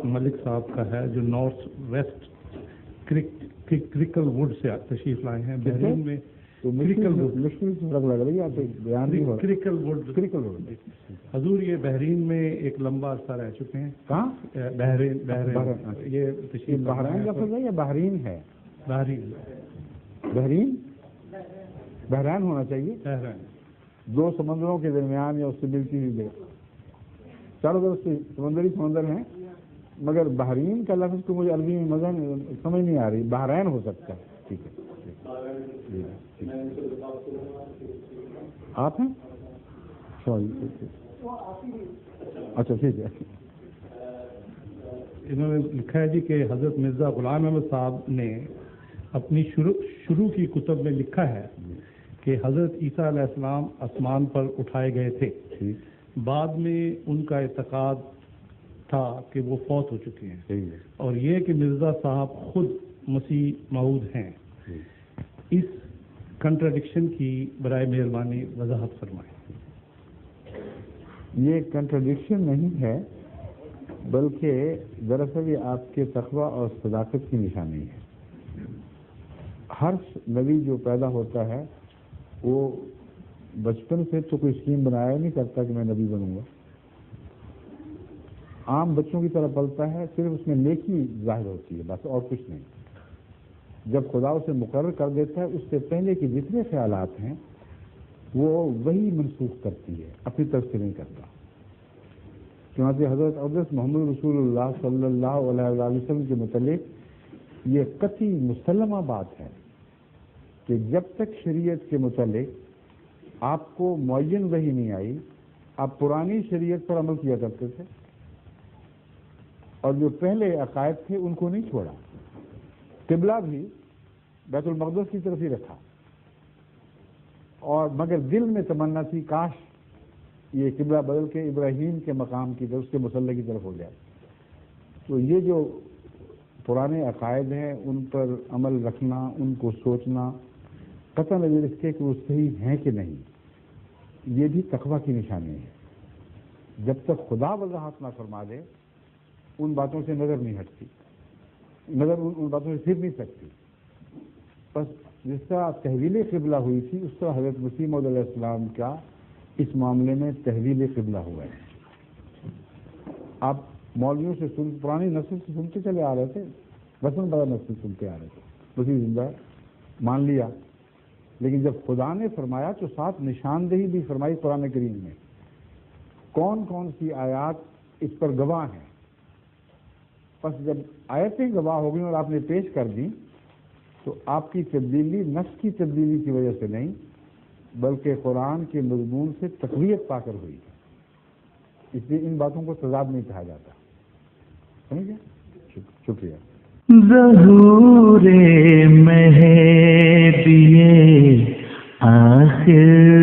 ملک صاحب کا ہے جو نارتھ ویسٹ کرکل ووڈ سے تشریف لائے ہیں بحرین میں. مشکل فرق لگ رہی ہے آپ بیان نہیں ہو رہا. کرکل ووڈ حضور یہ بحرین میں ایک لمبا عرصہ رہ چکے ہیں. کہاں؟ بحرین. یہ تشریف بحرین لفظ ہے یا بحرین ہے؟ بحرین ہونا چاہیے. دو سمندروں کے درمیان یا اس سے ملتی ہوئی جگہ. چاروں طرف سے سمندر ہیں مگر بحرین کا لفظ کو مجھے عربی میں سمجھ نہیں آ رہی. بحرین ہو سکتا ہے. ٹھیک ہے. آپ ہیں؟ اچھا ٹھیک ہے. انہوں نے لکھا ہے جی کہ حضرت مرزا غلام احمد صاحب نے اپنی شروع کی کتب میں لکھا ہے کہ حضرت عیسیٰ علیہ السلام آسمان پر اٹھائے گئے تھے. بعد میں ان کا اعتقاد تھا کہ وہ فوت ہو چکے ہیں اور یہ کہ مرزا صاحب خود مسیح موعود ہیں. اس کنٹراڈکشن کی برائے مہربانی وضاحت فرمائیں. یہ کنٹراڈکشن نہیں ہے بلکہ دراصل یہ آپ کے تقوی اور صداقت کی نشانی ہے. ہر نبی جو پیدا ہوتا ہے وہ بچپن سے تو کوئی اسکیم بنایا نہیں کرتا کہ میں نبی بنوں گا. عام بچوں کی طرح پلتا ہے, صرف اس میں نیکی ظاہر ہوتی ہے بس, اور کچھ نہیں. جب خدا اسے مقرر کر دیتا ہے اس سے پہلے کے جتنے خیالات ہیں وہ وہی منسوخ کرتی ہے, اپنی طرف سے نہیں کرتا. چنانچہ حضرت اقدس محمد رسول اللہ صلی اللہ علیہ وسلم کے متعلق یہ قطعی مسلمہ بات ہے کہ جب تک شریعت کے متعلق آپ کو معین وحی نہیں آئی آپ پرانی شریعت پر عمل کیا کرتے تھے اور جو پہلے عقائد تھے ان کو نہیں چھوڑا. قبلہ بھی بیت المقدس کی طرف ہی رکھا اور مگر دل میں تمنا تھی کاش یہ قبلہ بدل کے ابراہیم کے مقام کی طرف, اس کے مسلح کی طرف ہو جائے. تو یہ جو پرانے عقائد ہیں ان پر عمل رکھنا, ان کو سوچنا قطع نظر اس کے کہ وہ صحیح ہیں کہ نہیں, یہ بھی تقویٰ کی نشانی ہے. جب تک خدا وضاحت نہ فرما دے ان باتوں سے نظر نہیں ہٹتی, نظر ان باتوں سے پھر نہیں سکتی. بس جس طرح تحویل قبلہ ہوئی تھی اس طرح حضرت مسیح موعود علیہ السلام کا اس معاملے میں تحویل قبلہ ہوا ہے. آپ مولویوں سے پرانی نسل سے سنتے چلے آ رہے تھے, وطن بڑا نسل سنتے آ رہے تھے, مسیح زندہ مان لیا, لیکن جب خدا نے فرمایا تو ساتھ نشاندہی بھی فرمائی قرآن کریم میں. کون کون سی آیات اس پر گواہ ہیں. بس جب آیتیں گواہ ہو گئیں اور آپ نے پیش کر دی تو آپ کی تبدیلی نفس کی تبدیلی کی وجہ سے نہیں بلکہ قرآن کے مضمون سے تقویت پا کر ہوئی. اس لیے ان باتوں کو تضاد نہیں کہا جاتا. سمجھے؟ شکریہ. ظہور مہدی آخر